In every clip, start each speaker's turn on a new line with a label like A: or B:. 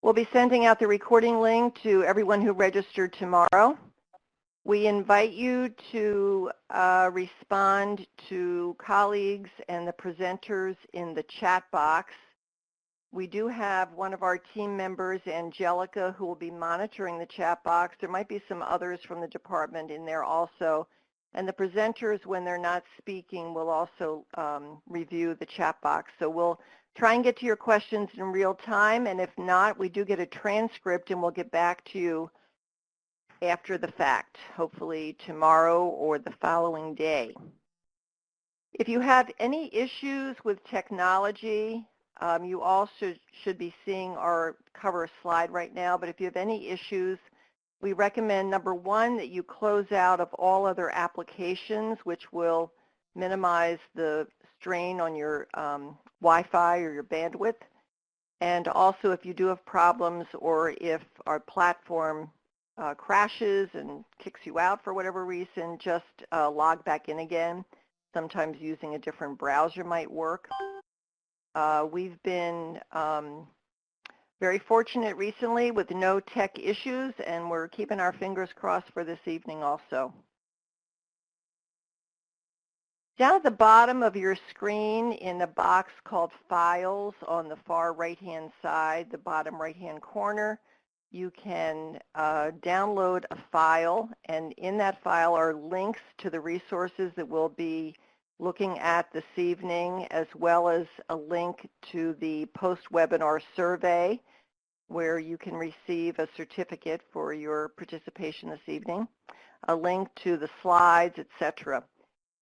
A: We'll be sending out the recording link to everyone who registered tomorrow. We invite you to respond to colleagues and the presenters in the chat box. We do have one of our team members, Angelica, who will be monitoring the chat box. There might be some others from the department in there also. And the presenters, when they're not speaking, will also review the chat box. So we'll try and get to your questions in real time, and if not, we do get a transcript and we'll get back to you after the fact, hopefully tomorrow or the following day. If you have any issues with technology, you also should be seeing our cover slide right now, but if you have any issues, we recommend, number one, that you close out of all other applications, which will minimize the strain on your Wi-Fi or your bandwidth. And also, if you do have problems or if our platform crashes and kicks you out for whatever reason, just log back in again. Sometimes using a different browser might work. We've been very fortunate recently with no tech issues, and we're keeping our fingers crossed for this evening also. Down at the bottom of your screen in the box called Files on the far right-hand side, the bottom right-hand corner, you can download a file, and in that file are links to the resources that we'll be looking at this evening, as well as a link to the post-webinar survey where you can receive a certificate for your participation this evening, a link to the slides, etc.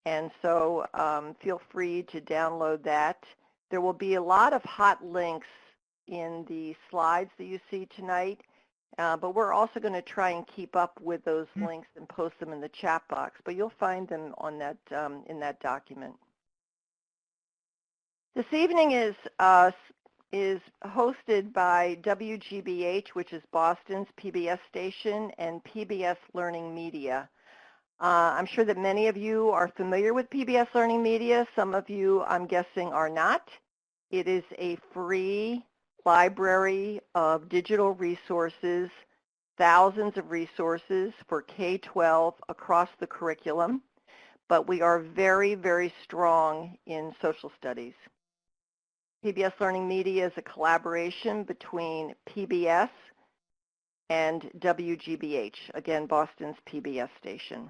A: And so feel free to download that. There will be a lot of hot links in the slides that you see tonight, but we're also going to try and keep up with those links and post them in the chat box, but you'll find them on that, in that document. This evening is hosted by WGBH, which is Boston's PBS station, and PBS LearningMedia. I'm sure that many of you are familiar with PBS LearningMedia. Some of you, I'm guessing, are not. It is a free library of digital resources, thousands of resources for K-12 across the curriculum, but we are very, very strong in social studies. PBS LearningMedia is a collaboration between PBS and WGBH, again, Boston's PBS station.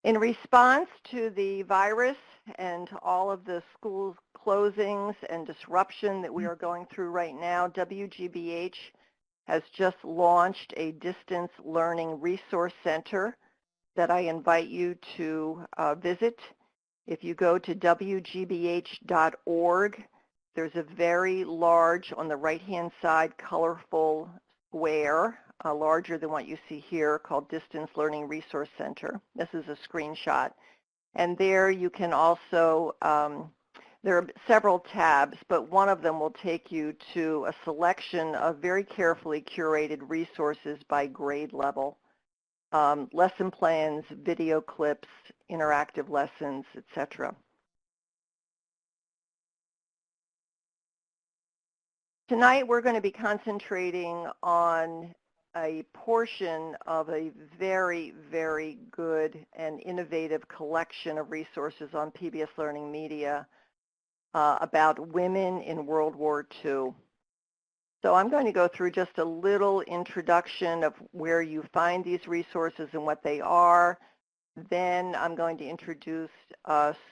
A: In response to the virus and all of the school closings and disruption that we are going through right now, WGBH has just launched a distance learning resource center that I invite you to visit. If you go to WGBH.org, there's a very large, on the right-hand side, colorful square, larger than what you see here, called Distance Learning Resource Center. This is a screenshot. And there you can also, there are several tabs, but one of them will take you to a selection of very carefully curated resources by grade level. Lesson plans, video clips, interactive lessons, etc. Tonight we're going to be concentrating on a portion of a very, very good and innovative collection of resources on PBS LearningMedia about women in World War II. So I'm going to go through just a little introduction of where you find these resources and what they are. Then I'm going to introduce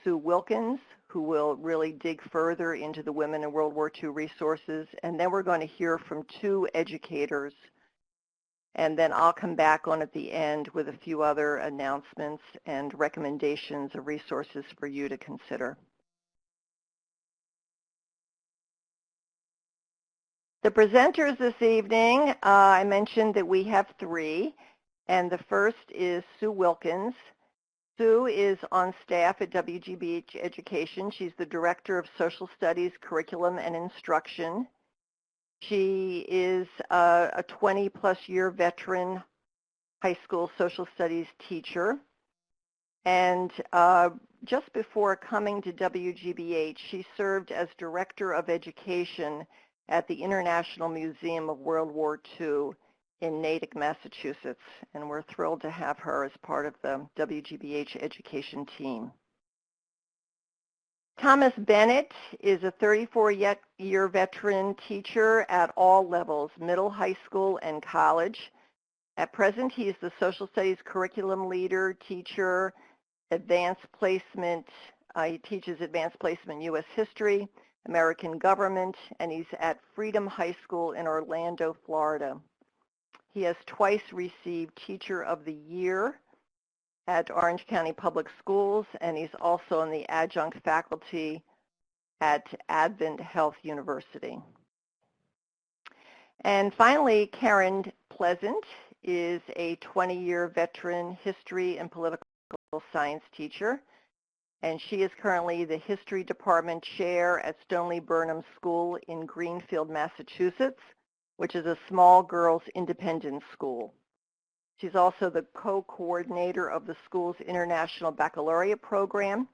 A: Sue Wilkins, who will really dig further into the Women in World War II resources. And then we're going to hear from two educators. And then I'll come back on at the end with a few other announcements and recommendations of resources for you to consider. The presenters this evening, I mentioned that we have three, and the first is Sue Wilkins. Sue is on staff at WGBH Education. She's the Director of Social Studies, Curriculum, and Instruction. She is a 20-plus year veteran high school social studies teacher. And just before coming to WGBH, she served as Director of Education at the International Museum of World War II in Natick, Massachusetts. And we're thrilled to have her as part of the WGBH Education team. Thomas Bennett is a 34-year veteran teacher at all levels, middle, high school, and college. At present, he is the social studies curriculum leader, teacher, advanced placement. He teaches advanced placement U.S. history, American government, and he's at Freedom High School in Orlando, Florida. He has twice received Teacher of the Year at Orange County Public Schools, and he's also in the adjunct faculty at Advent Health University. And finally, Karen Pleasant is a 20-year veteran history and political science teacher, and she is currently the History Department Chair at Stoneleigh Burnham School in Greenfield, Massachusetts, which is a small girls' independent school. She's also the co-coordinator of the school's International Baccalaureate program,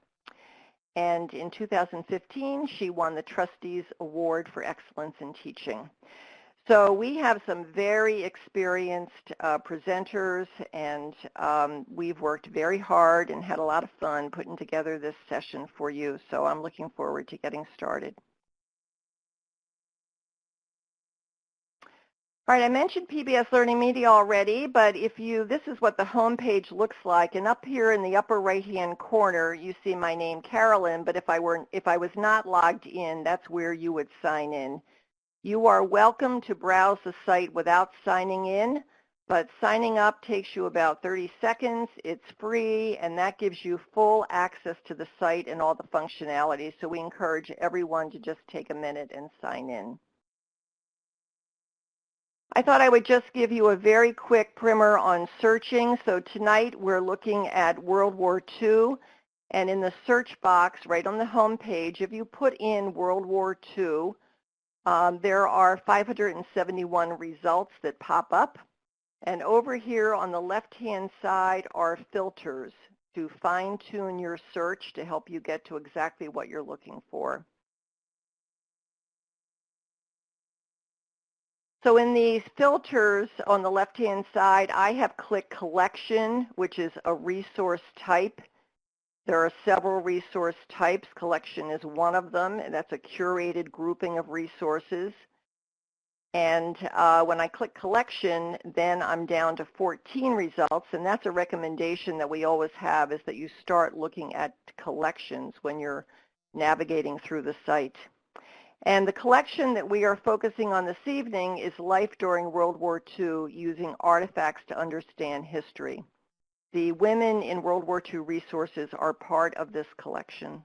A: and in 2015, she won the Trustees Award for Excellence in Teaching. So we have some very experienced presenters, and we've worked very hard and had a lot of fun putting together this session for you. So I'm looking forward to getting started. All right, I mentioned PBS LearningMedia already, but this is what the home page looks like, and up here in the upper right-hand corner, you see my name, Carolyn. But if I was not logged in, that's where you would sign in. You are welcome to browse the site without signing in, but signing up takes you about 30 seconds. It's free, and that gives you full access to the site and all the functionality. So we encourage everyone to just take a minute and sign in. I thought I would just give you a very quick primer on searching. So tonight we're looking at World War II, and in the search box right on the home page, if you put in World War II, there are 571 results that pop up. And over here on the left-hand side are filters to fine-tune your search to help you get to exactly what you're looking for. So in these filters on the left-hand side, I have clicked collection, which is a resource type. There are several resource types. Collection is one of them, and that's a curated grouping of resources. And when I click collection, then I'm down to 14 results, and that's a recommendation that we always have, is that you start looking at collections when you're navigating through the site. And the collection that we are focusing on this evening is Life During World War II Using Artifacts to Understand History. The women in World War II resources are part of this collection.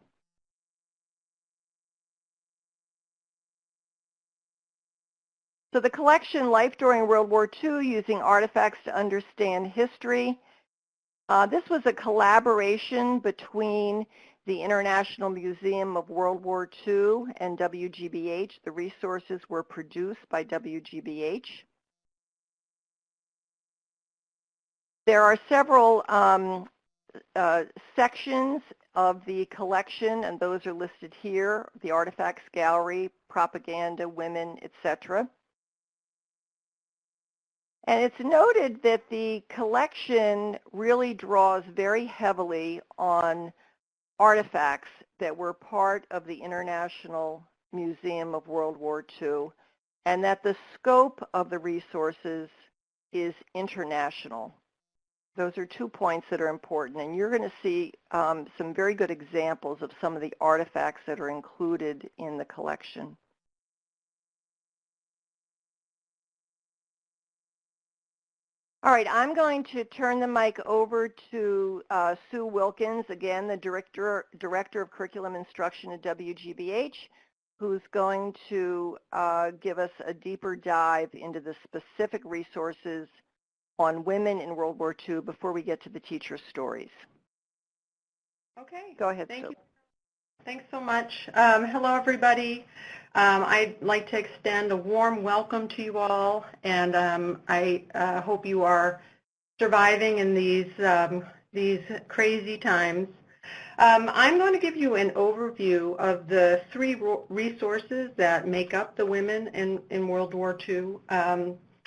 A: So the collection, Life During World War II Using Artifacts to Understand History, this was a collaboration between the International Museum of World War II and WGBH. The resources were produced by WGBH. There are several sections of the collection, and those are listed here: the Artifacts Gallery, Propaganda, Women, etc. And it's noted that the collection really draws very heavily on artifacts that were part of the International Museum of World War II, and that the scope of the resources is international. Those are 2 points that are important, and you're going to see some very good examples of some of the artifacts that are included in the collection. All right, I'm going to turn the mic over to Sue Wilkins, again, the Director of Curriculum Instruction at WGBH, who's going to give us a deeper dive into the specific resources on women in World War II before we get to the teacher stories.
B: Okay.
A: Go ahead,
B: Thank
A: Sue.
B: you. Thanks so much. Hello, everybody. I'd like to extend a warm welcome to you all, and I hope you are surviving in these these crazy times. I'm going to give you an overview of the 3 resources that make up the Women in World War II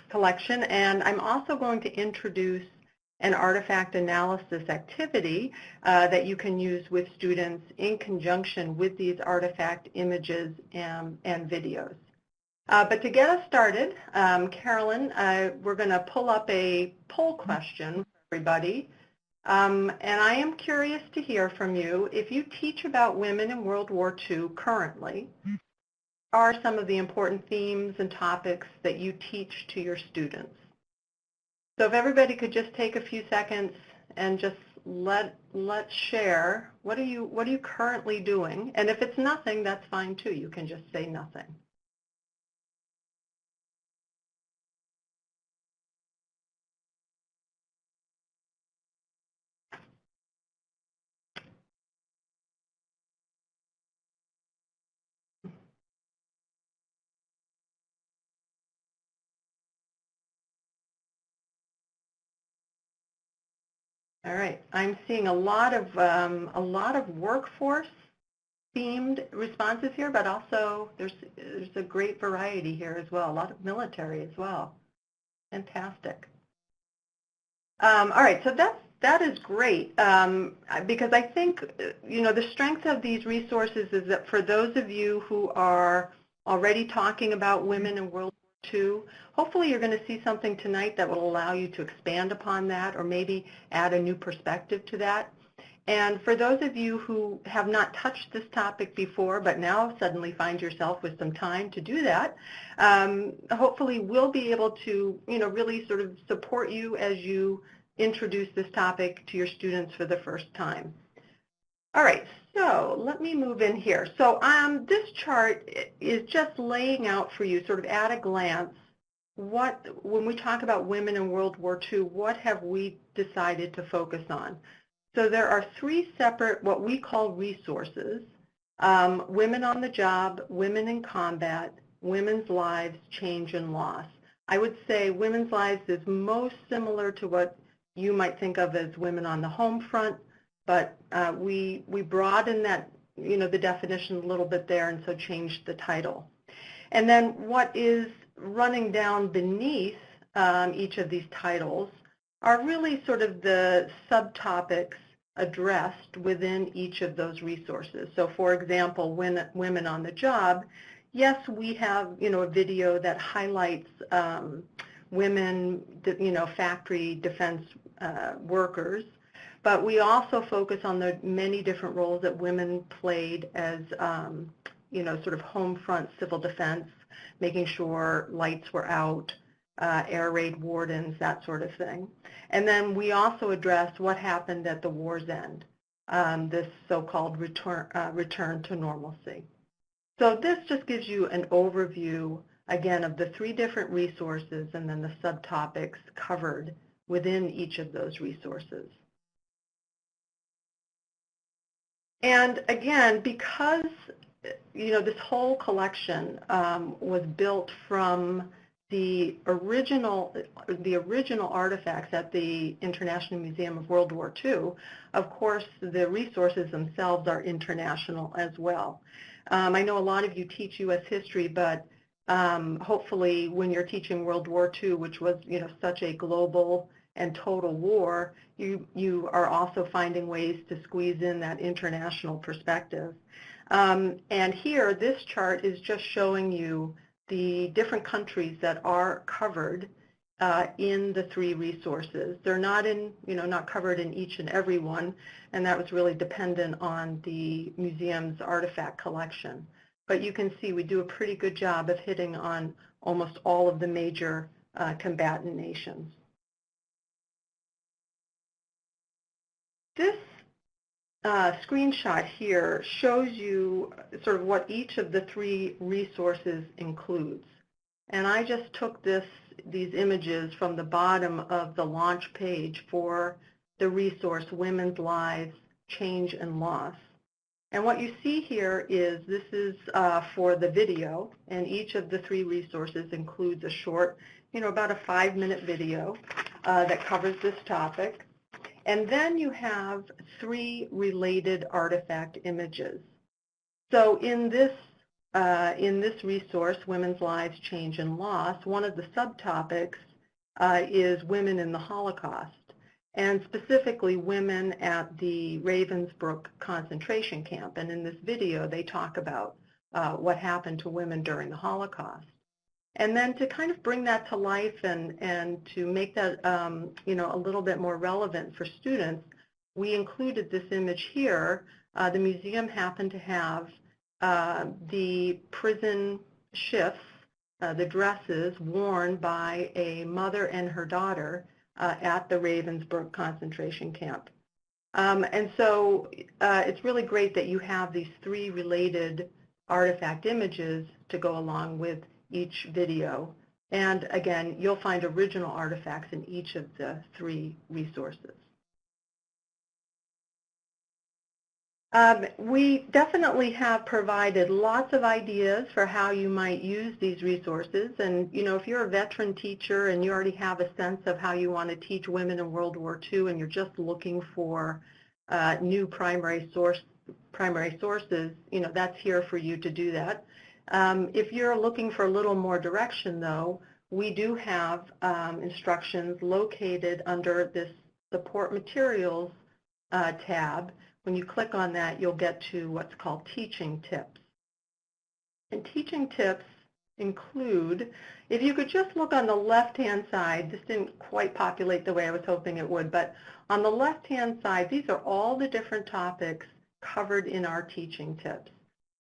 B: collection, and I'm also going to introduce an artifact analysis activity that you can use with students in conjunction with these artifact images and videos. But to get us started, Carolyn, we're going to pull up a poll question for everybody. And I am curious to hear from you. If you teach about women in World War II currently, what are some of the important themes and topics that you teach to your students? So if everybody could just take a few seconds and just let's share, what are you currently doing? And if it's nothing, that's fine too. You can just say nothing. All right, I'm seeing a lot of workforce themed responses here, but also there's a great variety here as well. A lot of military as well. Fantastic. All right, so that is great because I think the strength of these resources is that for those of you who are already talking about women in World War II, hopefully you're going to see something tonight that will allow you to expand upon that or maybe add a new perspective to that. And for those of you who have not touched this topic before but now suddenly find yourself with some time to do that, hopefully we'll be able to really sort of support you as you introduce this topic to your students for the first time. All right, so let me move in here. So this chart is just laying out for you sort of at a glance when we talk about women in World War II, what have we decided to focus on? So there are 3 separate, what we call resources, Women on the Job, Women in Combat, Women's Lives, Change and Loss. I would say Women's Lives is most similar to what you might think of as Women on the Home Front, but we broaden that, the definition a little bit there and so changed the title. And then what is running down beneath each of these titles are really sort of the subtopics addressed within each of those resources. So for example, Women on the Job, yes, we have, a video that highlights women, factory defense workers, but we also focus on the many different roles that women played as, sort of home front civil defense, making sure lights were out, air raid wardens, that sort of thing. And then we also address what happened at the war's end, this so-called return to normalcy. So this just gives you an overview, again, of the 3 different resources and then the subtopics covered within each of those resources. And again, because this whole collection was built from the original artifacts at the International Museum of World War II, of course, the resources themselves are international as well. I know a lot of you teach U.S. history, but hopefully when you're teaching World War II, which was such a global and total war, you are also finding ways to squeeze in that international perspective. And here, this chart is just showing you the different countries that are covered in the 3 resources. They're not covered in each and every one, and that was really dependent on the museum's artifact collection. But you can see we do a pretty good job of hitting on almost all of the major combatant nations. This screenshot here shows you sort of what each of the 3 resources includes. And I just took these images from the bottom of the launch page for the resource Women's Lives, Change and Loss. And what you see here is this is for the video, and each of the 3 resources includes a short, about a 5-minute video that covers this topic. And then you have 3 related artifact images. So in this resource, Women's Lives, Change, and Loss, one of the subtopics is women in the Holocaust, and specifically women at the Ravensbrück concentration camp. And in this video, they talk about what happened to women during the Holocaust. And then to kind of bring that to life and to make that a little bit more relevant for students, we included this image here. The museum happened to have the prison shifts, the dresses worn by a mother and her daughter at the Ravensbrück concentration camp. And so it's really great that you have these 3 related artifact images to go along with each video. And again, you'll find original artifacts in each of the 3 resources. We definitely have provided lots of ideas for how you might use these resources. And if you're a veteran teacher and you already have a sense of how you want to teach women in World War II and you're just looking for new primary sources, that's here for you to do that. If you're looking for a little more direction, though, we do have instructions located under this Support Materials tab. When you click on that, you'll get to what's called Teaching Tips. And Teaching Tips include, if you could just look on the left-hand side, this didn't quite populate the way I was hoping it would, but on the left-hand side, these are all the different topics covered in our Teaching Tips.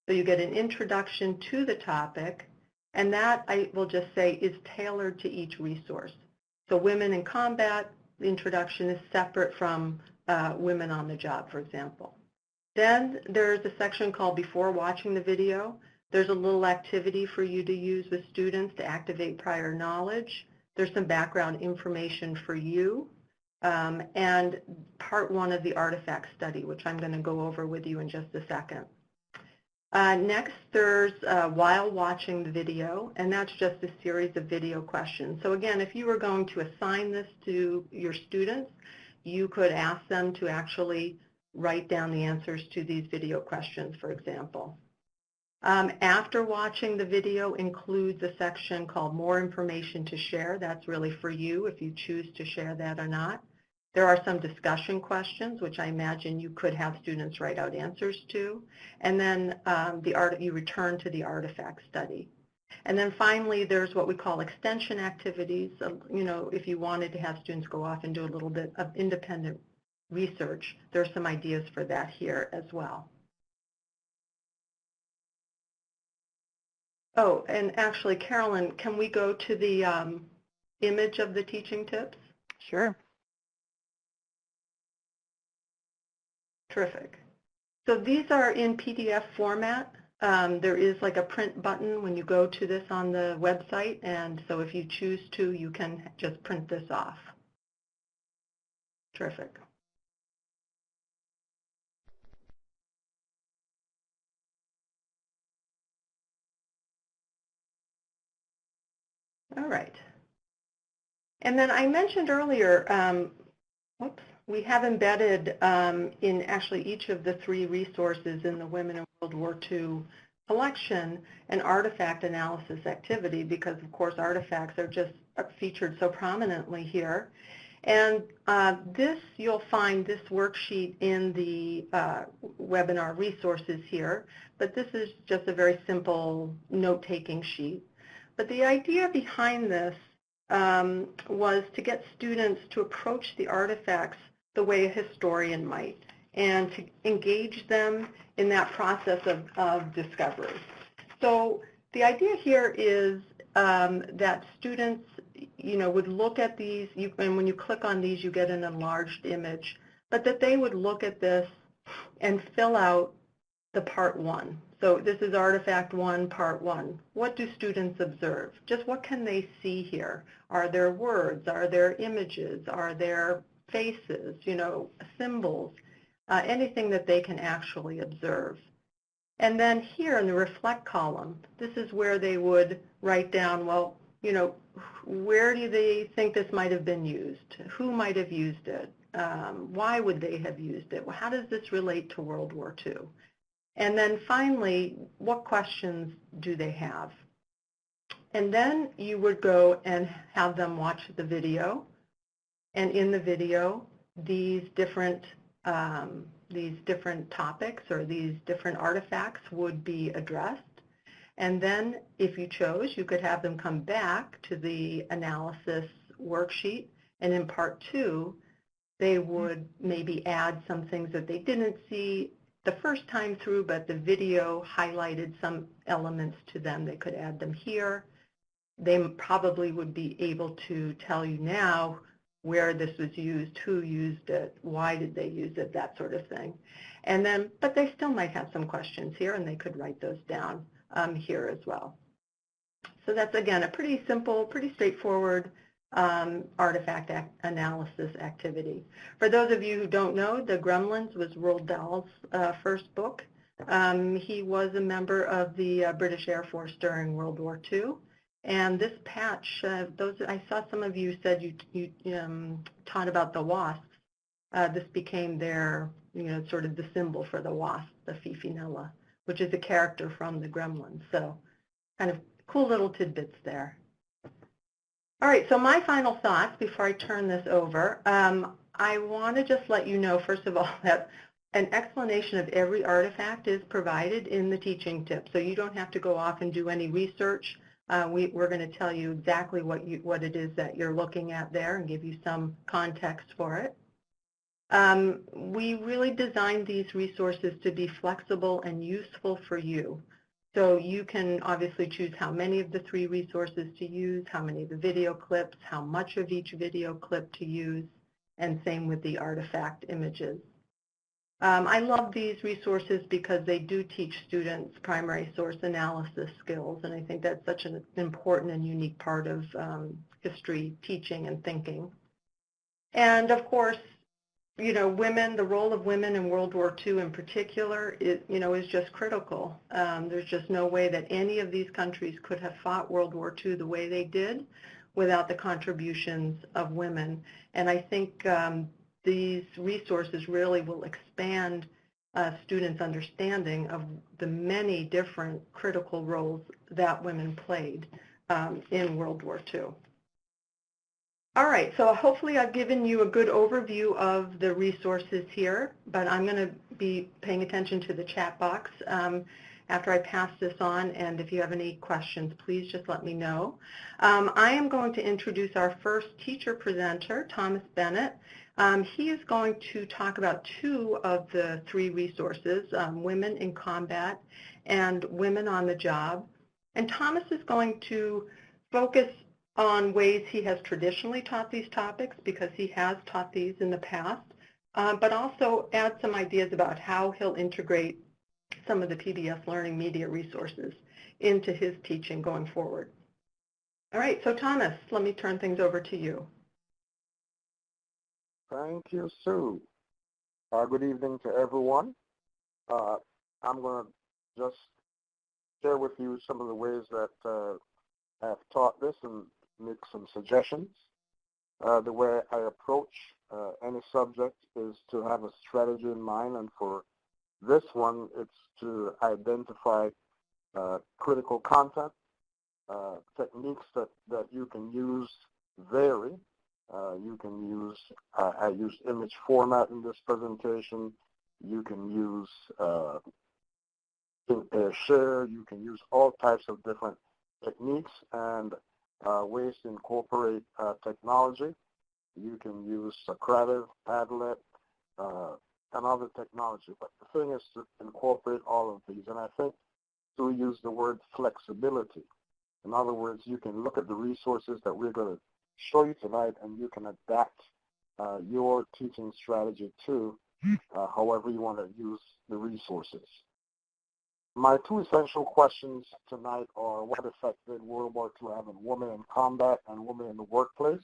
B: So you get an introduction to the topic, and that, I will just say, is tailored to each resource. So Women in Combat, the introduction is separate from Women on the Job, for example. Then there's a section called Before Watching the Video. There's a little activity for you to use with students to activate prior knowledge. There's some background information for you. And part 1 of the artifact study, which I'm going to go over with you in just a second. Next, there's while watching the video, and that's just a series of video questions. So again, if you were going to assign this to your students, you could ask them to actually write down the answers to these video questions, for example. After watching the video includes a section called More Information to Share. That's really for you if you choose to share that or not. There are some discussion questions, which I imagine you could have students write out answers to. And then you return to the artifact study. And then finally, there's what we call extension activities. If you wanted to have students go off and do a little bit of independent research, there are some ideas for that here as well. Oh, and actually, Carolyn, can we go to the image of the Teaching Tips?
A: Sure.
B: Terrific. So these are in PDF format. There is like a print button when you go to this on the website, and so if you choose to, you can just print this off. Terrific. All right. And then I mentioned earlier, we have embedded in actually each of the 3 resources in the Women in World War II collection an artifact analysis activity because, of course, artifacts are just featured so prominently here. And you'll find this worksheet in the webinar resources here, but this is just a very simple note-taking sheet. But the idea behind this was to get students to approach the artifacts the way a historian might, and to engage them in that process of discovery. So the idea here is that students, would look at these, and when you click on these, you get an enlarged image, but that they would look at this and fill out the part 1. So this is Artifact 1, Part 1. What do students observe? Just what can they see here? Are there words? Are there images? Are there faces, symbols, anything that they can actually observe? And then here in the reflect column, this is where they would write down, well, where do they think this might have been used? Who might have used it? Why would they have used it? How does this relate to World War II? And then finally, what questions do they have? And then you would go and have them watch the video. And in the video, these different topics or these different artifacts would be addressed. And then if you chose, you could have them come back to the analysis worksheet. And in part 2, they would maybe add some things that they didn't see the first time through, but the video highlighted some elements to them. They could add them here. They probably would be able to tell you now where this was used, who used it, why did they use it, that sort of thing. And then, but they still might have some questions here, and they could write those down here as well. So that's, again, a pretty simple, pretty straightforward artifact analysis activity. For those of you who don't know, The Gremlins was Roald Dahl's first book. He was a member of the British Air Force during World War II. And this patch, I saw some of you said you taught about the wasps. This became their, sort of the symbol for the wasp, the Fifinella, which is a character from the Gremlins. So kind of cool little tidbits there. All right, so my final thoughts before I turn this over. I want to just let you know, first of all, that an explanation of every artifact is provided in the teaching tip. So you don't have to go off and do any research. We're going to tell you exactly what it is that you're looking at there and give you some context for it. We really designed these resources to be flexible and useful for you. So you can obviously choose how many of the 3 resources to use, how many of the video clips, how much of each video clip to use, and same with the artifact images. I love these resources because they do teach students primary source analysis skills, and I think that's such an important and unique part of history teaching and thinking. And of course, women, the role of women in World War II in particular, is just critical. There's just no way that any of these countries could have fought World War II the way they did without the contributions of women. And I think these resources really will expand students' understanding of the many different critical roles that women played in World War II. All right, so hopefully I've given you a good overview of the resources here, but I'm going to be paying attention to the chat box after I pass this on, and if you have any questions, please just let me know. I am going to introduce our first teacher presenter, Thomas Bennett. He is going to talk about 2 of the 3 resources, Women in Combat and Women on the Job. And Thomas is going to focus on ways he has traditionally taught these topics, because he has taught these in the past, but also add some ideas about how he'll integrate some of the PBS LearningMedia resources into his teaching going forward. All right, so Thomas, let me turn things over to you.
C: Thank you, Sue. Good evening to everyone. I'm going to just share with you some of the ways that I've taught this and make some suggestions. The way I approach any subject is to have a strategy in mind, and for this one, it's to identify critical content. Techniques that you can use vary. You can use, I use image format in this presentation. You can use share. You can use all types of different techniques and ways to incorporate technology. You can use Socrative, Padlet, and other technology. But the thing is to incorporate all of these. And I think to use the word flexibility. In other words, you can look at the resources that we're going to show you tonight, and you can adapt your teaching strategy to however you want to use the resources. My 2 essential questions tonight are: what effect did World War II have on women in combat and women in the workplace,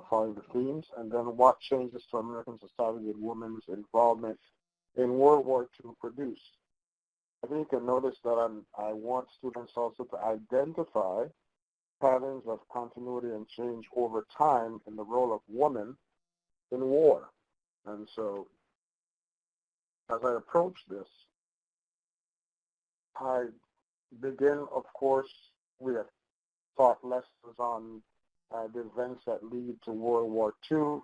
C: following the themes? And then what changes to American society did women's involvement in World War II produce? I think you can notice that I want students also to identify patterns of continuity and change over time in the role of women in war. And so as I approach this, I begin, of course, we have taught lessons on the events that lead to World War II,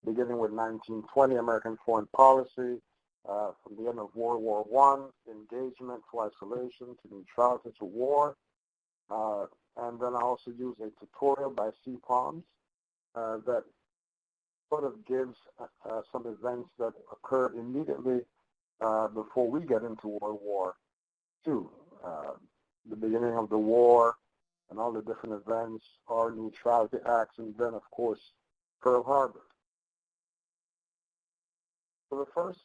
C: beginning with 1920 American foreign policy, from the end of World War I, engagement to isolation to neutrality to war. And then I also use a tutorial by CPOMs that sort of gives some events that occurred immediately before we get into World War II. The beginning of the war and all the different events, our neutrality acts, and then, of course, Pearl Harbor. So the first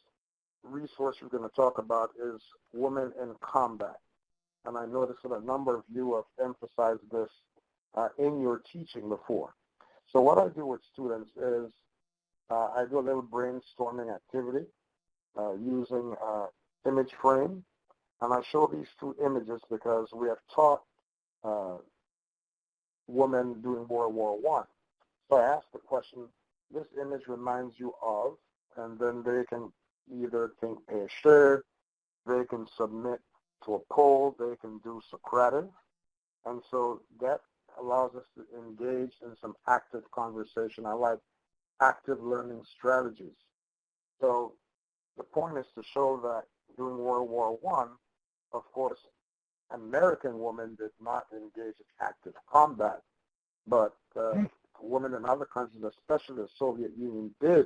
C: resource we're going to talk about is Women in Combat. And I noticed that a number of you have emphasized this in your teaching before. So what I do with students is I do a little brainstorming activity using image frame. And I show these two images because we have taught women during World War I. So I ask the question, this image reminds you of, and then they can either think a share, they can submit to a poll, they can do Socrative. And so that allows us to engage in some active conversation. I like active learning strategies. So the point is to show that during World War I, of course, American women did not engage in active combat, but women in other countries, especially the Soviet Union, did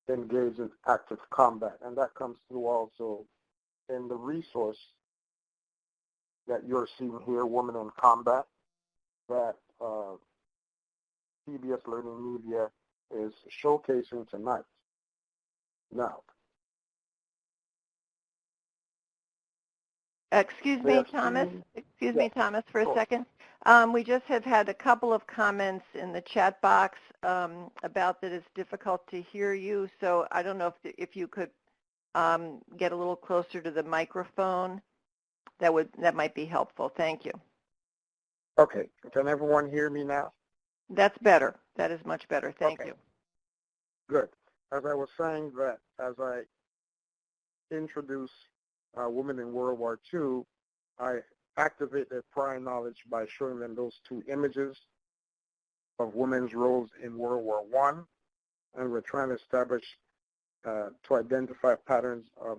C: engage in active combat. And that comes through also in the resource that you're seeing here, Women in Combat, that PBS LearningMedia is showcasing tonight. Now,
A: excuse me, Thomas. Excuse me, Thomas, for a second. We just have had a couple of comments in the chat box about that it's difficult to hear you. So I don't know if you could get a little closer to the microphone. That might be helpful. Thank you.
C: Okay. Can everyone hear me now?
A: That's better. That is much better. Thank you.
C: Good. As I was saying, that as I introduce women in World War II, I activate their prior knowledge by showing them those two images of women's roles in World War I, and we're trying to establish, to identify patterns of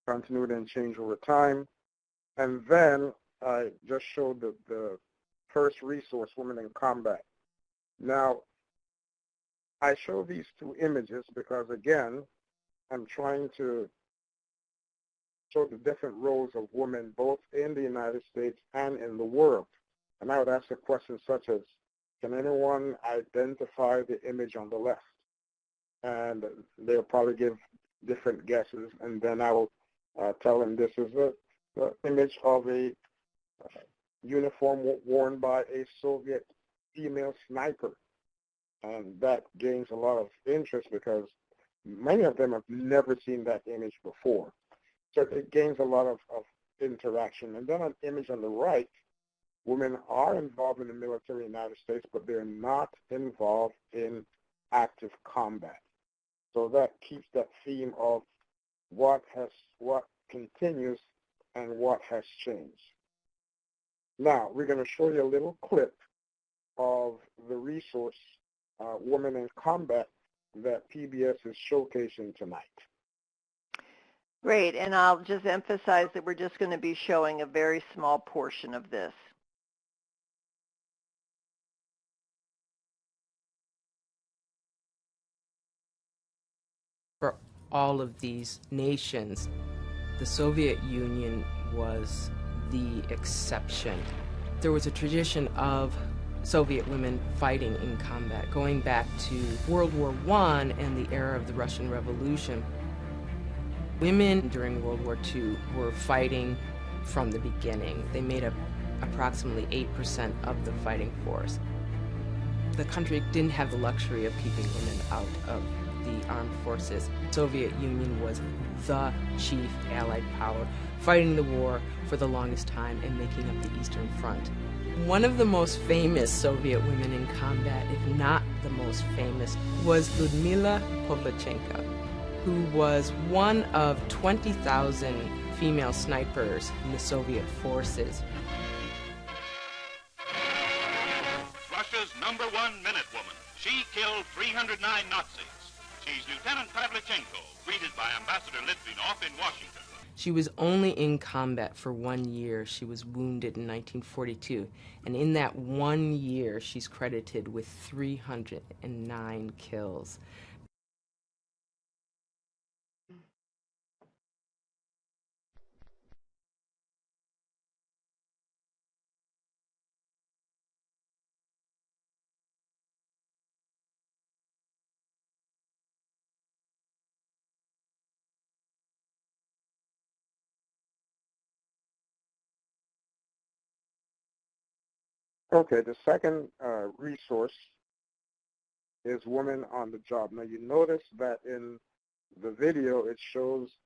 C: continuity and change over time. And then I just showed the first resource, Women in Combat. Now, I show these two images because, again, I'm trying to show the different roles of women both in the United States and in the world. And I would ask a question such as, can anyone identify the image on the left? And they'll probably give different guesses, and then I will tell them this is the image of a uniform worn by a Soviet female sniper. And that gains a lot of interest because many of them have never seen that image before. So it gains a lot of interaction. And then an image on the right, women are involved in the military in the United States, but they're not involved in active combat. So that keeps that theme of what continues and what has changed. Now, we're going to show you a little clip of the resource, Women in Combat, that PBS is showcasing tonight.
A: Great, and I'll just emphasize that we're just going to be showing a very small portion of this.
D: For all of these nations, the Soviet Union was the exception. There was a tradition of Soviet women fighting in combat, going back to World War I and the era of the Russian Revolution. Women during World War II were fighting from the beginning. They made up approximately 8% of the fighting force. The country didn't have the luxury of keeping women out of the the armed forces. The Soviet Union was the chief Allied power, fighting the war for the longest time and making up the Eastern Front. One of the most famous Soviet women in combat, if not the most famous, was Lyudmila Pavlichenko, who was one of 20,000 female snipers in the Soviet forces.
E: Russia's #1 minute woman. She killed 309 Nazis. She's Lieutenant Pavlichenko, greeted by Ambassador Litvinov in Washington.
D: She was only in combat for 1 year. She was wounded in 1942, and in that 1 year, she's credited with 309 kills.
C: Okay, the second resource is Women on the Job. Now you notice that in the video it shows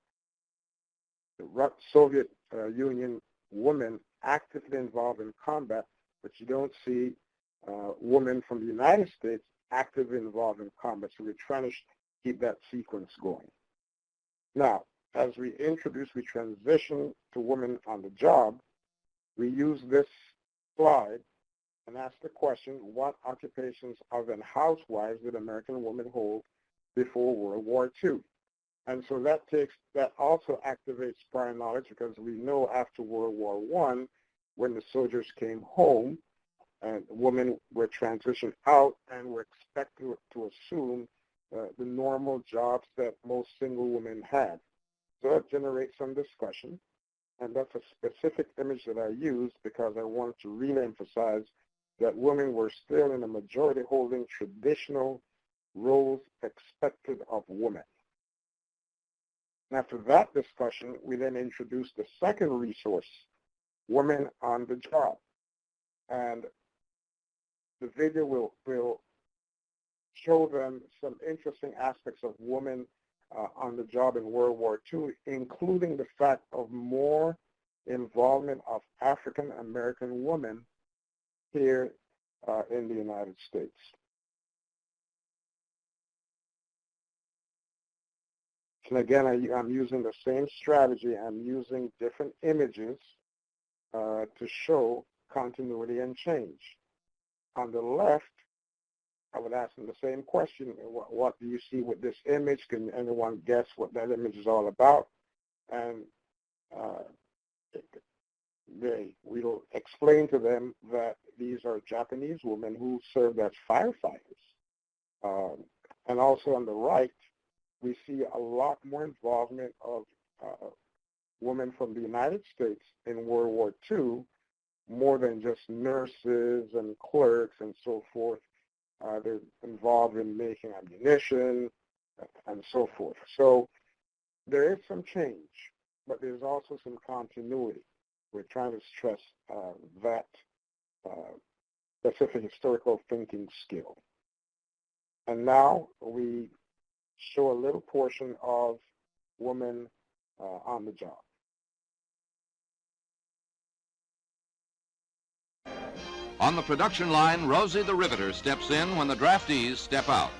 C: the Soviet Union women actively involved in combat, but you don't see women from the United States actively involved in combat. So we're trying to keep that sequence going. Now, as we transition to Women on the Job, we use this slide and ask the question, what occupations other than housewives did American women hold before World War II? And so that also activates prior knowledge, because we know after World War I, when the soldiers came home, and women were transitioned out and were expected to assume the normal jobs that most single women had. So that generates some discussion, and that's a specific image that I used because I wanted to really emphasize that women were still in a majority holding traditional roles expected of women. And after that discussion, we then introduced the second resource, Women on the Job. And the video will show them some interesting aspects of women on the job in World War II, including the fact of more involvement of African American women here in the United States. And again, I'm using the same strategy. I'm using different images to show continuity and change. On the left, I would ask them the same question: what do you see with this image? Can anyone guess what that image is all about? And we'll explain to them that these are Japanese women who served as firefighters. And also on the right, we see a lot more involvement of women from the United States in World War II, more than just nurses and clerks and so forth. They're involved in making ammunition and so forth. So there is some change, but there's also some continuity. We're trying to stress that specific historical thinking skill. And now we show a little portion of Women on the Job.
F: On the production line, Rosie the Riveter steps in when the draftees step out.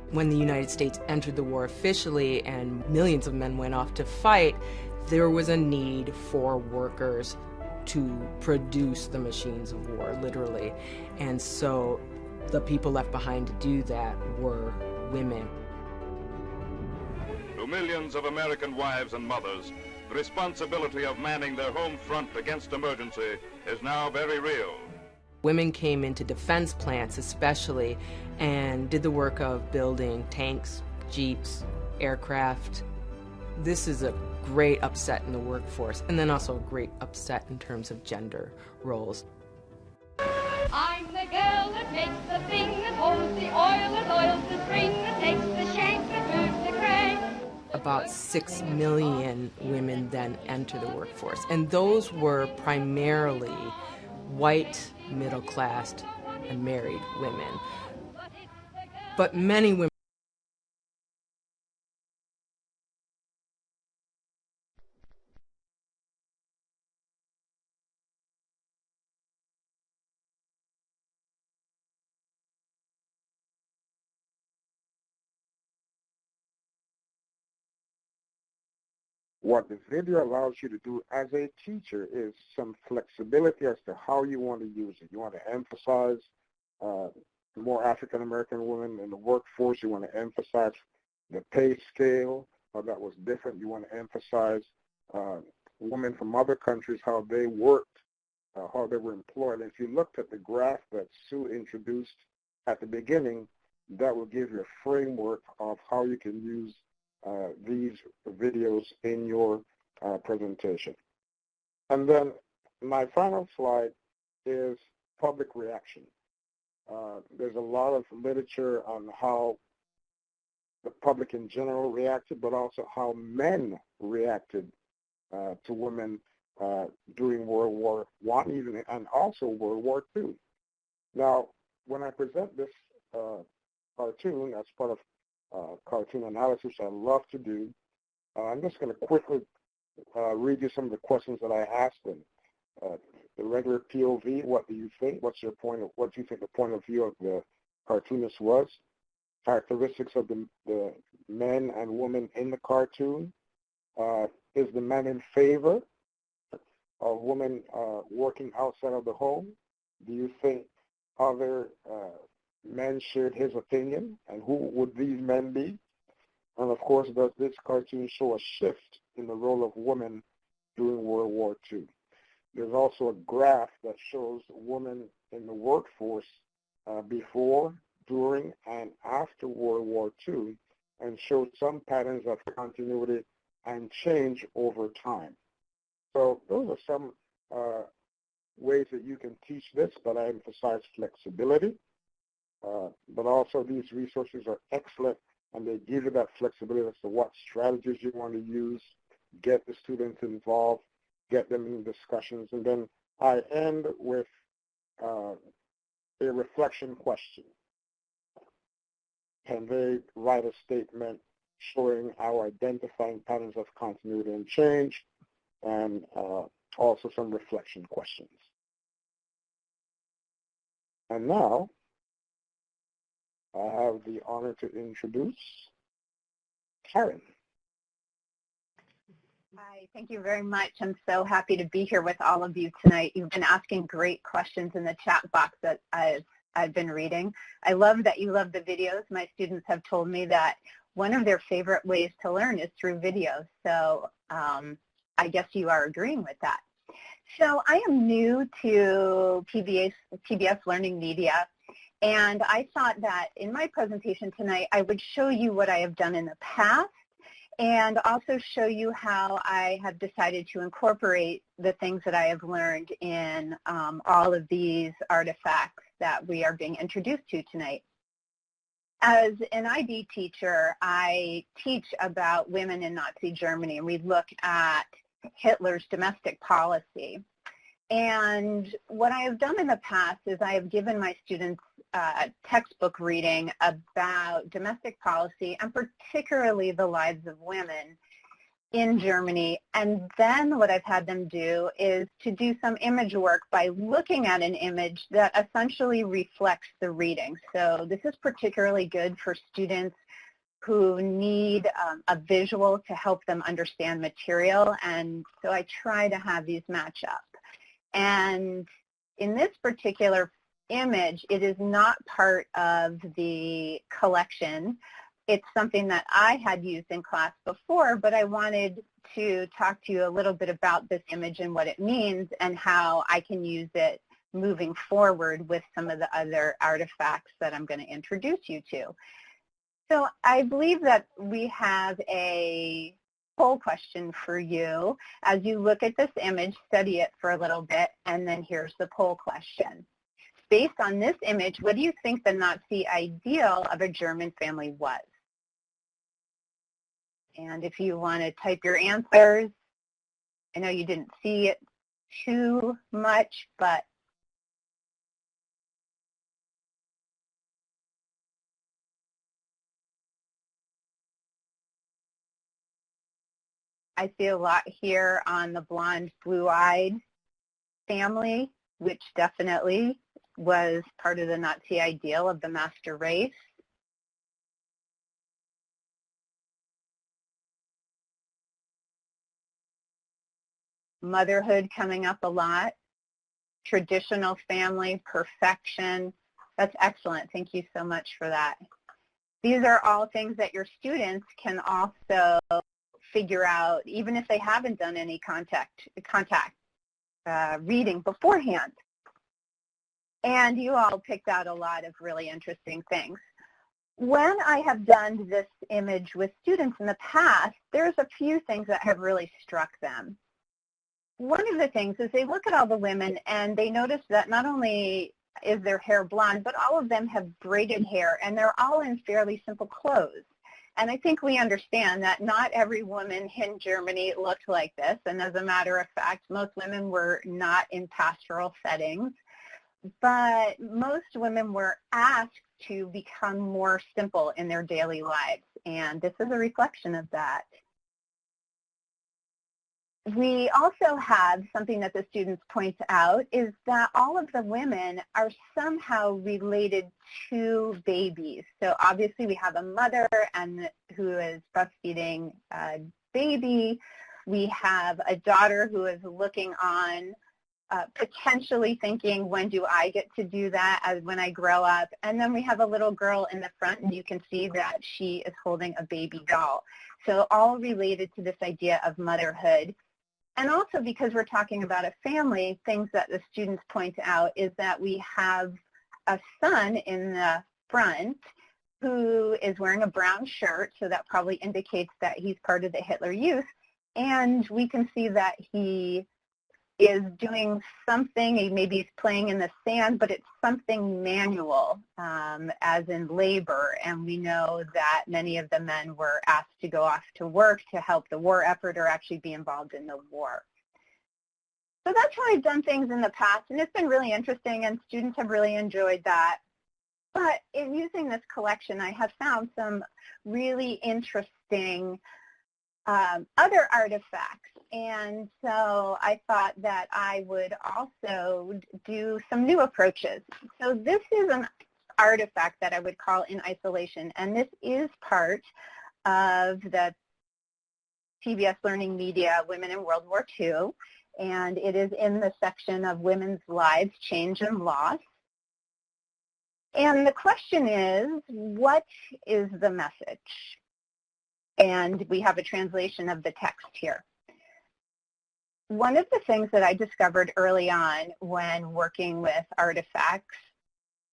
D: When the United States entered the war officially and millions of men went off to fight, there was a need for workers to produce the machines of war, literally. And so the people left behind to do that were women.
E: To millions of American wives and mothers, the responsibility of manning their home front against emergency is now very real.
D: Women came into defense plants especially and did the work of building tanks, jeeps, aircraft. This is a great upset in the workforce, and then also a great upset in terms of gender roles.
G: I'm the girl that makes the thing that holds the oil, that oils the string, that takes the shank, that moves the crane.
D: About 6 million women then enter the workforce, and those were primarily white, middle-class, and married women. but many women
C: What the video allows you to do as a teacher is some flexibility as to how you want to use it. You want to emphasize more African American women in the workforce. You want to emphasize the pay scale, how that was different. You want to emphasize women from other countries, how they worked, how they were employed. And if you looked at the graph that Sue introduced at the beginning, that will give you a framework of how you can use these videos in your presentation. And then my final slide is public reaction. There's a lot of literature on how the public in general reacted, but also how men reacted to women during World War I even, and also World War II. Now, when I present this cartoon as part of cartoon analysis I love to do, I'm just going to quickly read you some of the questions that I asked them. The regular POV, what do you think? What do you think the point of view of the cartoonist was? Characteristics of the men and women in the cartoon. Is the man in favor of women working outside of the home? Do you think other men shared his opinion, and who would these men be? And of course, does this cartoon show a shift in the role of women during World War II? There's also a graph that shows women in the workforce before, during, and after World War II, and shows some patterns of continuity and change over time. So those are some ways that you can teach this, but I emphasize flexibility. But also these resources are excellent, and they give you that flexibility as to what strategies you want to use, get the students involved, get them in discussions. And then I end with a reflection question. Can they write a statement showing our identifying patterns of continuity and change, and also some reflection questions. And now, I have the honor to introduce Karen.
H: Hi, thank you very much. I'm so happy to be here with all of you tonight. You've been asking great questions in the chat box that I've been reading. I love that you love the videos. My students have told me that one of their favorite ways to learn is through videos. So I guess you are agreeing with that. So I am new to PBS LearningMedia, and I thought that in my presentation tonight I would show you what I have done in the past and also show you how I have decided to incorporate the things that I have learned in all of these artifacts that we are being introduced to tonight. As an IB teacher, I teach about women in Nazi Germany, and we look at Hitler's domestic policy. And what I have done in the past is I have given my students textbook reading about domestic policy and particularly the lives of women in Germany. And then what I've had them do is to do some image work by looking at an image that essentially reflects the reading. So this is particularly good for students who need a visual to help them understand material. And so I try to have these match up. And in this particular image, it is not part of the collection. It's something that I had used in class before, but I wanted to talk to you a little bit about this image and what it means and how I can use it moving forward with some of the other artifacts that I'm going to introduce you to. So I believe that we have a poll question for you. As you look at this image, study it for a little bit, and then here's the poll question. Based on this image, what do you think the Nazi ideal of a German family was? And if you want to type your answers, I know you didn't see it too much, but I see a lot here on the blonde, blue-eyed family, which definitely was part of the Nazi ideal of the master race. Motherhood coming up a lot. Traditional family, perfection. That's excellent. Thank you so much for that. These are all things that your students can also figure out, even if they haven't done any contact reading beforehand. And you all picked out a lot of really interesting things. When I have done this image with students in the past, there's a few things that have really struck them. One of the things is they look at all the women and they notice that not only is their hair blonde, but all of them have braided hair, and they're all in fairly simple clothes. And I think we understand that not every woman in Germany looked like this, and as a matter of fact, most women were not in pastoral settings, but most women were asked to become more simple in their daily lives, and this is a reflection of that. We also have something that the students point out is that all of the women are somehow related to babies. So obviously we have a mother who is breastfeeding a baby. We have a daughter who is looking on, potentially thinking, when do I get to do that when I grow up? And then we have a little girl in the front, and you can see that she is holding a baby doll. So all related to this idea of motherhood. And also because we're talking about a family, things that the students point out is that we have a son in the front who is wearing a brown shirt, so that probably indicates that he's part of the Hitler Youth. And we can see that he is doing something, maybe he's playing in the sand, but it's something manual, as in labor. And we know that many of the men were asked to go off to work to help the war effort or actually be involved in the war. So that's how I've done things in the past, and it's been really interesting, and students have really enjoyed that. But in using this collection, I have found some really interesting other artifacts. And so I thought that I would also do some new approaches. So this is an artifact that I would call in isolation, and this is part of the PBS LearningMedia Women in World War II, and it is in the section of Women's Lives, Change and Loss. And the question is, what is the message? And we have a translation of the text here. One of the things that I discovered early on when working with artifacts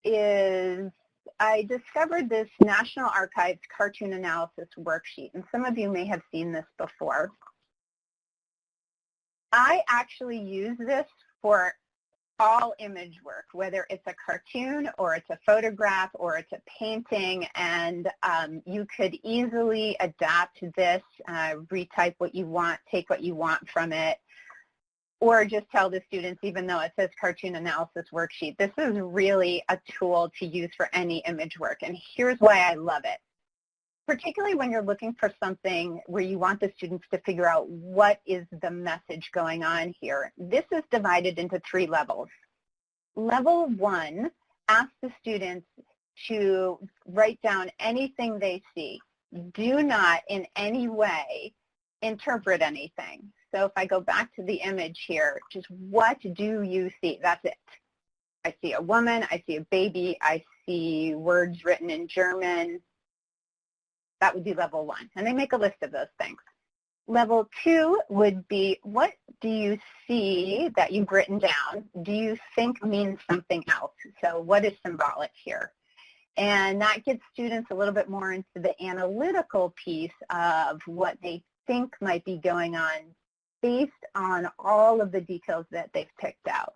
H: is I discovered this National Archives cartoon analysis worksheet, and some of you may have seen this before. I actually use this for all image work, whether it's a cartoon or it's a photograph or it's a painting, and you could easily adapt this, retype what you want, take what you want from it, or just tell the students, even though it says cartoon analysis worksheet, this is really a tool to use for any image work, and here's why I love it. Particularly when you're looking for something where you want the students to figure out what is the message going on here. This is divided into 3 levels. Level 1 asks the students to write down anything they see. Do not in any way interpret anything. So if I go back to the image here, just what do you see? That's it. I see a woman, I see a baby, I see words written in German. That would be level 1. And they make a list of those things. Level 2 would be, what do you see that you've written down? Do you think means something else? So what is symbolic here? And that gets students a little bit more into the analytical piece of what they think might be going on based on all of the details that they've picked out.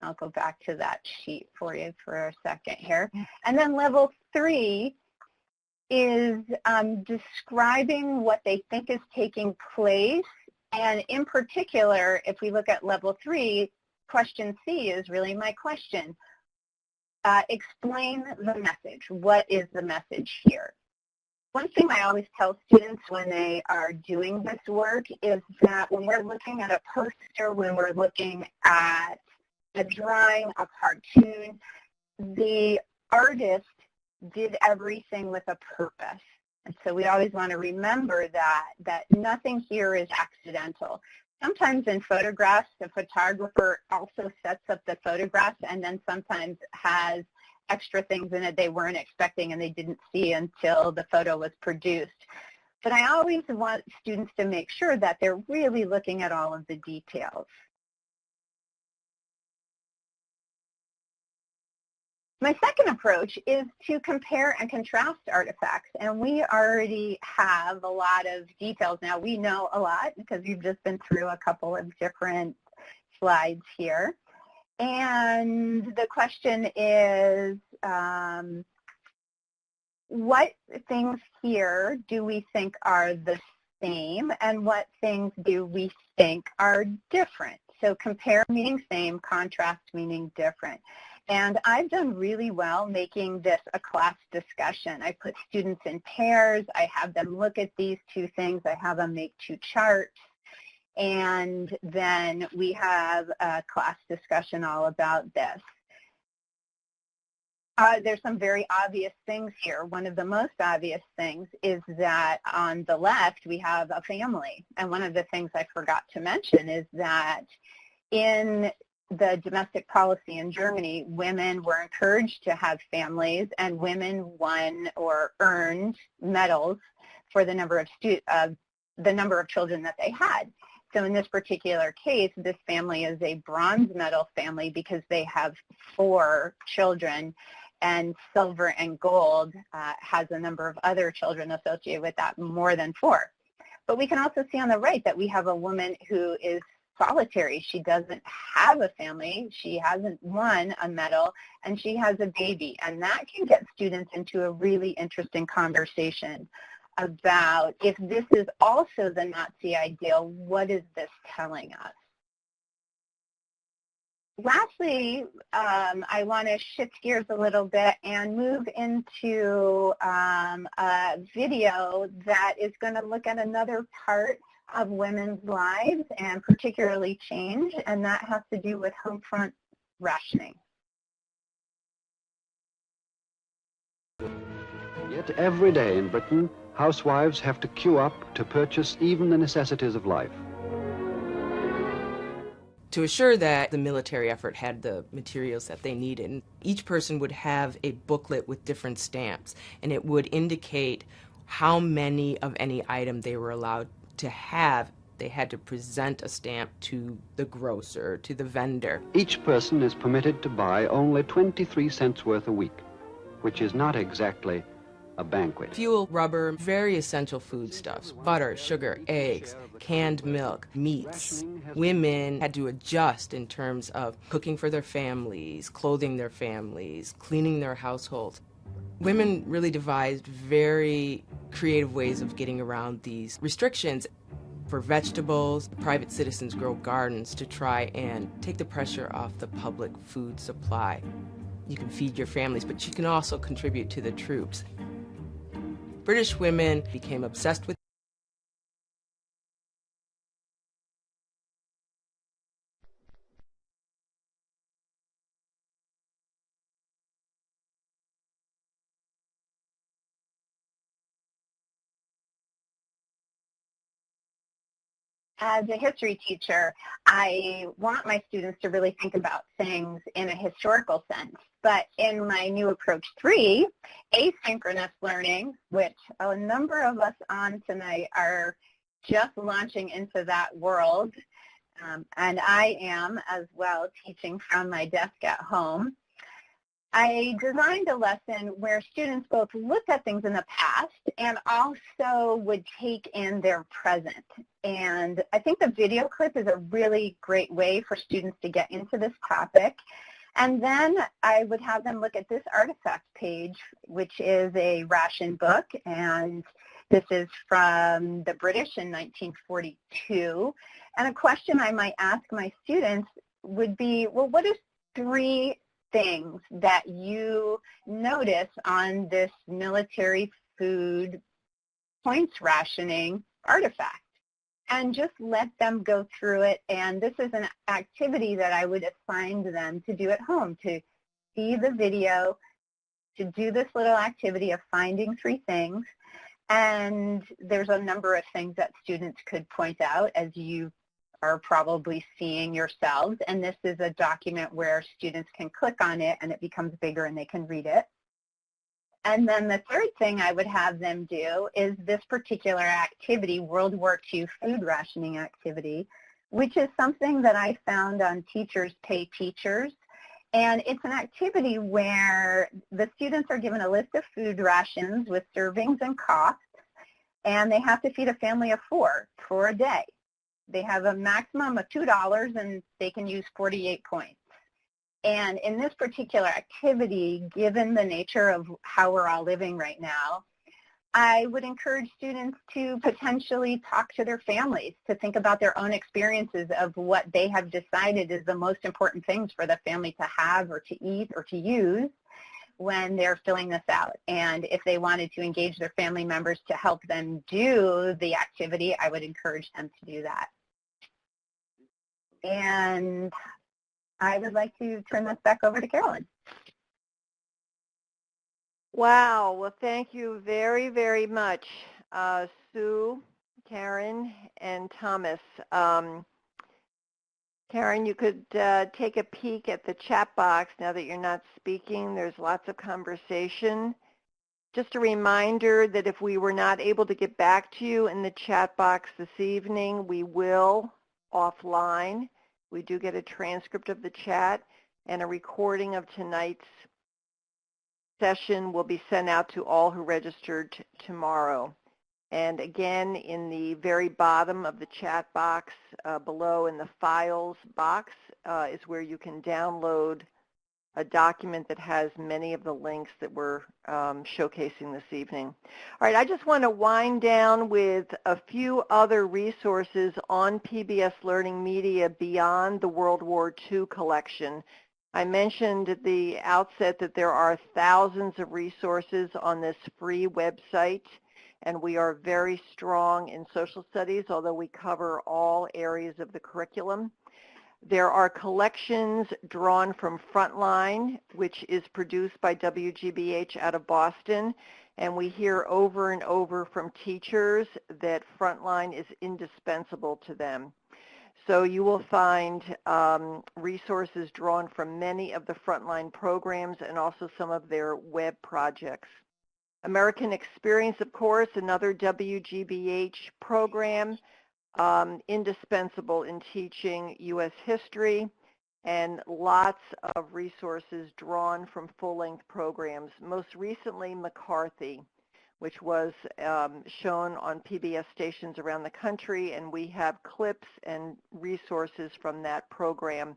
H: I'll go back to that sheet for you for a second here. And then level 3 is describing what they think is taking place. And in particular, if we look at level 3, question C is really my question. Explain the message. What is the message here? One thing I always tell students when they are doing this work is that when we're looking at a poster, when we're looking at a drawing, a cartoon, the artist did everything with a purpose. And so we always want to remember that nothing here is accidental. Sometimes in photographs, the photographer also sets up the photographs and then sometimes has extra things in it they weren't expecting and they didn't see until the photo was produced. But I always want students to make sure that they're really looking at all of the details. My second approach is to compare and contrast artifacts, and we already have a lot of details now. We know a lot because we've just been through a couple of different slides here. And the question is, what things here do we think are the same, and what things do we think are different? So compare meaning same, contrast meaning different. And I've done really well making this a class discussion. I put students in pairs. I have them look at these two things. I have them make two charts. And then we have a class discussion all about this. There's some very obvious things here. One of the most obvious things is that on the left we have a family. And one of the things I forgot to mention is that in the domestic policy in Germany, women were encouraged to have families, and women won or earned medals for the number of children that they had. So in this particular case, this family is a bronze medal family because they have 4 children, and silver and gold has a number of other children associated with that, more than 4. But we can also see on the right that we have a woman who is solitary. She doesn't have a family, she hasn't won a medal, and she has a baby. And that can get students into a really interesting conversation about, if this is also the Nazi ideal, what is this telling us? Lastly, I want to shift gears a little bit and move into a video that is going to look at another part of women's lives, and particularly change, and that has to do with home front rationing.
I: Yet every day in Britain, housewives have to queue up to purchase even the necessities of life.
D: To assure that the military effort had the materials that they needed, each person would have a booklet with different stamps, and it would indicate how many of any item they were allowed to have. They had to present a stamp to the grocer, to the vendor.
I: Each person is permitted to buy only 23 cents worth a week, which is not exactly a banquet.
D: Fuel, rubber, very essential foodstuffs, butter, sugar, eggs, canned milk, meats. Women had to adjust in terms of cooking for their families, clothing their families, cleaning their households. Women really devised very creative ways of getting around these restrictions. For vegetables, private citizens grow gardens to try and take the pressure off the public food supply. You can feed your families, but you can also contribute to the troops. British women became obsessed with
H: As a history teacher, I want my students to really think about things in a historical sense. But in my new approach 3, asynchronous learning, which a number of us on tonight are just launching into that world, and I am as well, teaching from my desk at home, I designed a lesson where students both looked at things in the past and also would take in their present. And I think the video clip is a really great way for students to get into this topic. And then I would have them look at this artifact page, which is a ration book, and this is from the British in 1942. And a question I might ask my students would be, well, what is 3 things that you notice on this military food points rationing artifact, and just let them go through it. And this is an activity that I would assign them to do at home, to see the video, to do this little activity of finding 3 things. And there's a number of things that students could point out, as you are probably seeing yourselves. And this is a document where students can click on it and it becomes bigger and they can read it. And then the third thing I would have them do is this particular activity, World War II food rationing activity, which is something that I found on Teachers Pay Teachers. And it's an activity where the students are given a list of food rations with servings and costs, and they have to feed a family of 4 for a day. They have a maximum of $2 and they can use 48 points. And in this particular activity, given the nature of how we're all living right now, I would encourage students to potentially talk to their families, to think about their own experiences of what they have decided is the most important things for the family to have or to eat or to use when they're filling this out. And if they wanted to engage their family members to help them do the activity, I would encourage them to do that. And I would like to turn this back over to Carolyn.
A: Wow. Well, thank you very, very much, Sue, Karen, and Thomas. Karen, you could take a peek at the chat box now that you're not speaking. There's lots of conversation. Just a reminder that if we were not able to get back to you in the chat box this evening, we will offline. We do get a transcript of the chat, and a recording of tonight's session will be sent out to all who registered tomorrow. And again, in the very bottom of the chat box below in the files box is where you can download a document that has many of the links that we're showcasing this evening. All right, I just want to wind down with a few other resources on PBS Learning Media beyond the World War II collection. I mentioned at the outset that there are thousands of resources on this free website, and we are very strong in social studies, although we cover all areas of the curriculum. There are collections drawn from Frontline, which is produced by WGBH out of Boston, and we hear over and over from teachers that Frontline is indispensable to them. So you will find resources drawn from many of the Frontline programs and also some of their web projects. American Experience, of course, another WGBH program, indispensable in teaching U.S. history, and lots of resources drawn from full-length programs. Most recently, McCarthy, which was shown on PBS stations around the country, and we have clips and resources from that program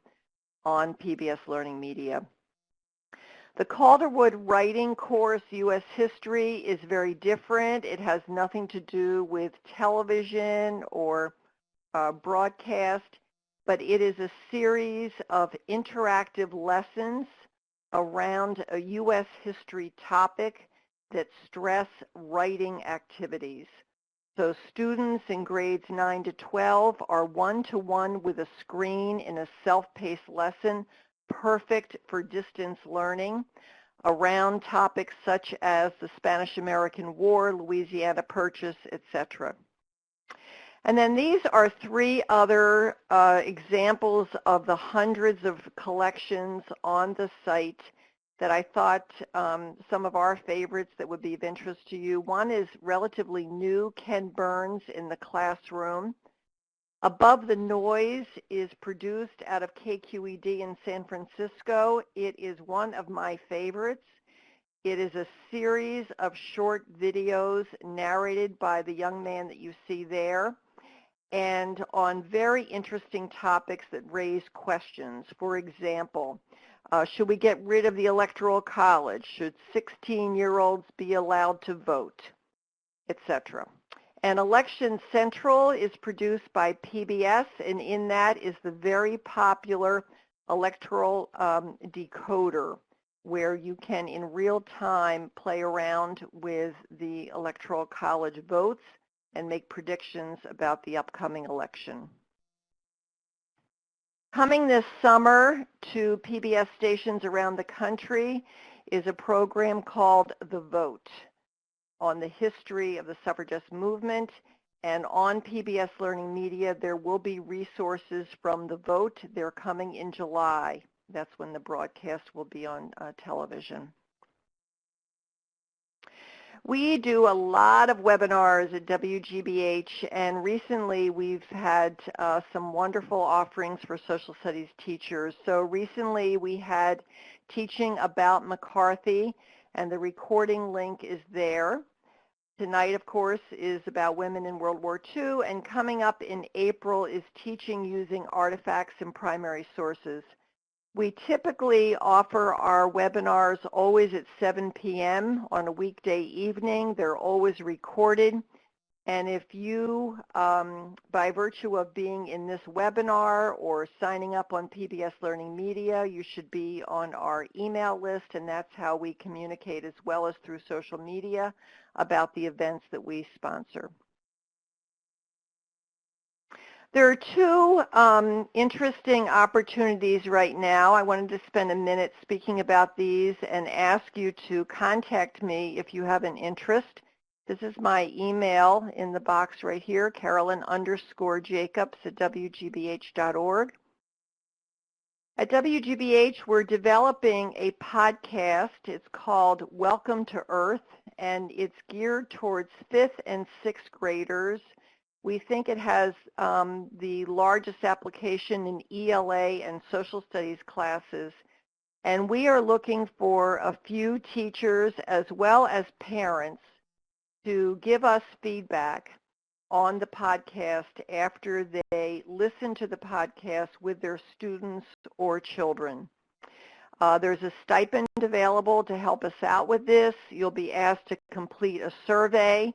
A: on PBS Learning Media. The Calderwood Writing Course, U.S. History, is very different. It has nothing to do with television or broadcast, but it is a series of interactive lessons around a U.S. history topic that stress writing activities. So students in grades 9 to 12 are one-to-one with a screen in a self-paced lesson, perfect for distance learning, around topics such as the Spanish-American War, Louisiana Purchase, etc. And then these are 3 other examples of the hundreds of collections on the site that I thought some of our favorites that would be of interest to you. One is relatively new, Ken Burns in the Classroom. Above the Noise is produced out of KQED in San Francisco. It is one of my favorites. It is a series of short videos narrated by the young man that you see there, and on very interesting topics that raise questions. For example, should we get rid of the Electoral College? Should 16-year-olds be allowed to vote? Etc. And Election Central is produced by PBS, and in that is the very popular electoral decoder. where you can in real time play around with the Electoral College votes and make predictions about the upcoming election. Coming this summer to PBS stations around the country is a program called The Vote on the history of the suffragist movement. And on PBS LearningMedia, there will be resources from The Vote. They're coming in July. That's when the broadcast will be on television. We do a lot of webinars at WGBH, and recently we've had some wonderful offerings for social studies teachers. So recently we had teaching about McCarthy, and the recording link is there. Tonight, of course, is about women in World War II, and coming up in April is teaching using artifacts and primary sources. We typically offer our webinars always at 7 p.m. on a weekday evening. They're always recorded. And if you, by virtue of being in this webinar or signing up on PBS LearningMedia, you should be on our email list, and that's how we communicate as well as through social media about the events that we sponsor. There are two interesting opportunities right now. I wanted to spend a minute speaking about these and ask you to contact me if you have an interest. This is my email in the box right here, Carolyn_Jacobs@WGBH.org. At WGBH, we're developing a podcast. It's called Welcome to Earth, and it's geared towards 5th and 6th graders. We think it has the largest application in ELA and social studies classes. And we are looking for a few teachers as well as parents to give us feedback on the podcast after they listen to the podcast with their students or children. There's a stipend available to help us out with this. You'll be asked to complete a survey.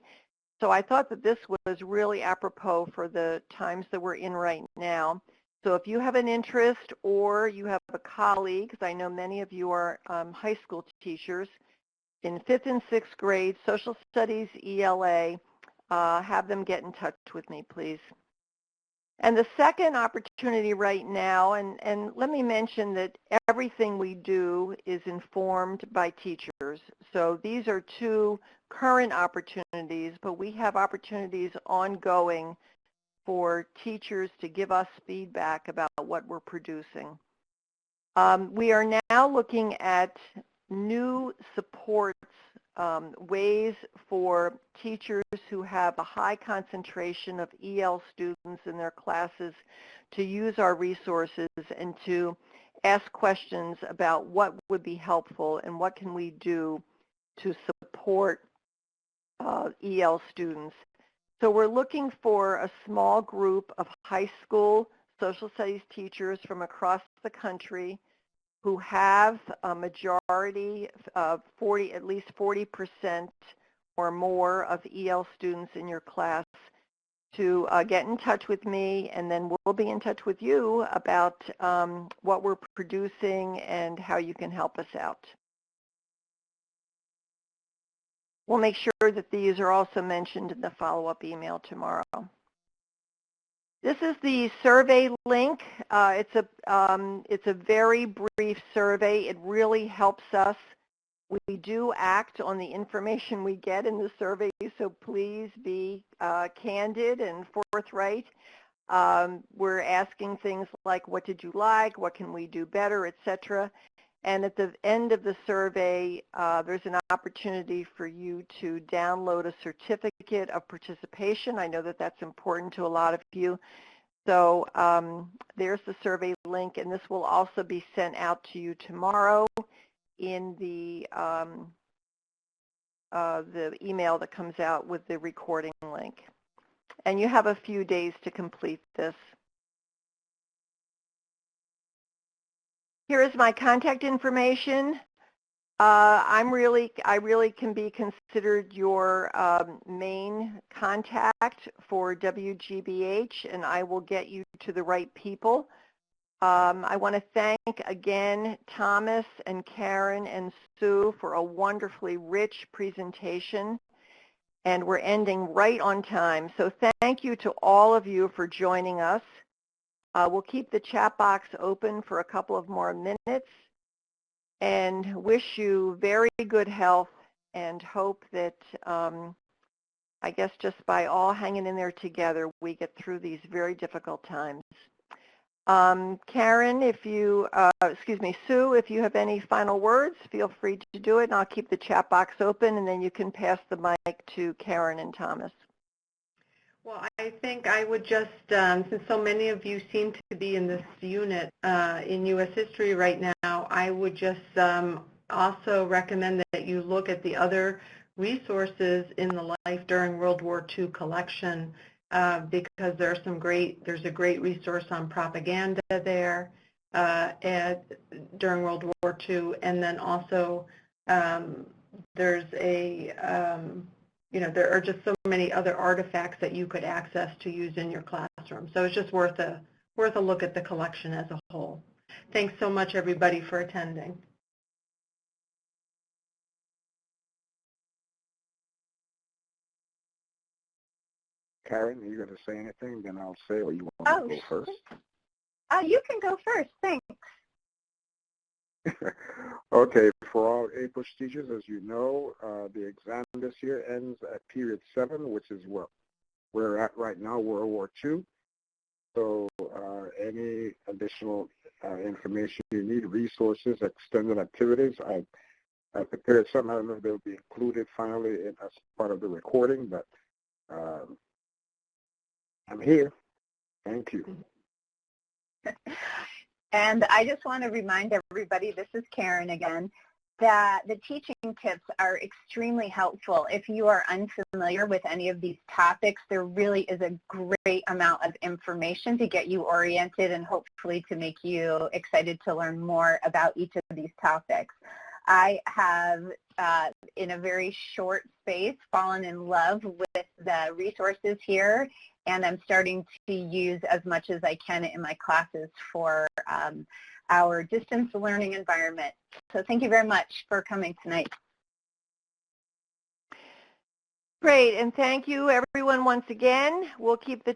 A: So I thought that this was really apropos for the times that we're in right now. So if you have an interest or you have a colleague, because I know many of you are high school teachers, in 5th and 6th grade, social studies, ELA, have them get in touch with me, please. And the second opportunity right now, and let me mention that everything we do is informed by teachers. So these are two current opportunities, but we have opportunities ongoing for teachers to give us feedback about what we're producing. We are now looking at new supports, ways for teachers who have a high concentration of EL students in their classes to use our resources and to ask questions about what would be helpful and what can we do to support EL students. So we're looking for a small group of high school social studies teachers from across the country who have a majority of at least 40% or more of EL students in your class to get in touch with me, and then we'll be in touch with you about what we're producing and how you can help us out. We'll make sure that these are also mentioned in the follow-up email tomorrow. This is the survey link. It's a very brief survey. It really helps us. We do act on the information we get in the survey, so please be candid and forthright. We're asking things like, what did you like, what can we do better, etc. And at the end of the survey, there's an opportunity for you to download a certificate of participation. I know that that's important to a lot of you. So there's the survey link, and this will also be sent out to you tomorrow in the email that comes out with the recording link. And you have a few days to complete this. Here is my contact information. I really can be considered your main contact for WGBH, and I will get you to the right people. I want to thank again Thomas and Karen and Sue for a wonderfully rich presentation, and we're ending right on time. So thank you to all of you for joining us. We'll keep the chat box open for a couple of more minutes and wish you very good health and hope that, I guess just by all hanging in there together, we get through these very difficult times. Karen, if you, Sue, if you have any final words, feel free to do it, and I'll keep the chat box open, and then you can pass the mic to Karen and Thomas.
B: Well, I think I would just, since so many of you seem to be in this unit in U.S. history right now, I would just also recommend that you look at the other resources in the Life During World War II collection, because there's a great resource on propaganda there during World War II, and then also there's a there are just so many other artifacts that you could access to use in your classroom. So it's just worth a look at the collection as a whole. Thanks so much, everybody, for attending.
C: Karen, are you going to say anything? Then I'll say, or you want to go first?
H: You can go first. Thanks.
C: Okay, for all English teachers, as you know, the exam this year ends at period 7, which is what we're at right now, World War II. So any additional information you need, resources, extended activities, I prepared some. I don't know if they'll be included finally as part of the recording, but I'm here. Thank you.
H: And I just want to remind everybody, this is Karen again, that the teaching tips are extremely helpful. If you are unfamiliar with any of these topics, there really is a great amount of information to get you oriented and hopefully to make you excited to learn more about each of these topics. I have, in a very short space, fallen in love with the resources here, and I'm starting to use as much as I can in my classes for our distance learning environment. So thank you very much for coming tonight.
A: Great, and thank you everyone once again. We'll keep the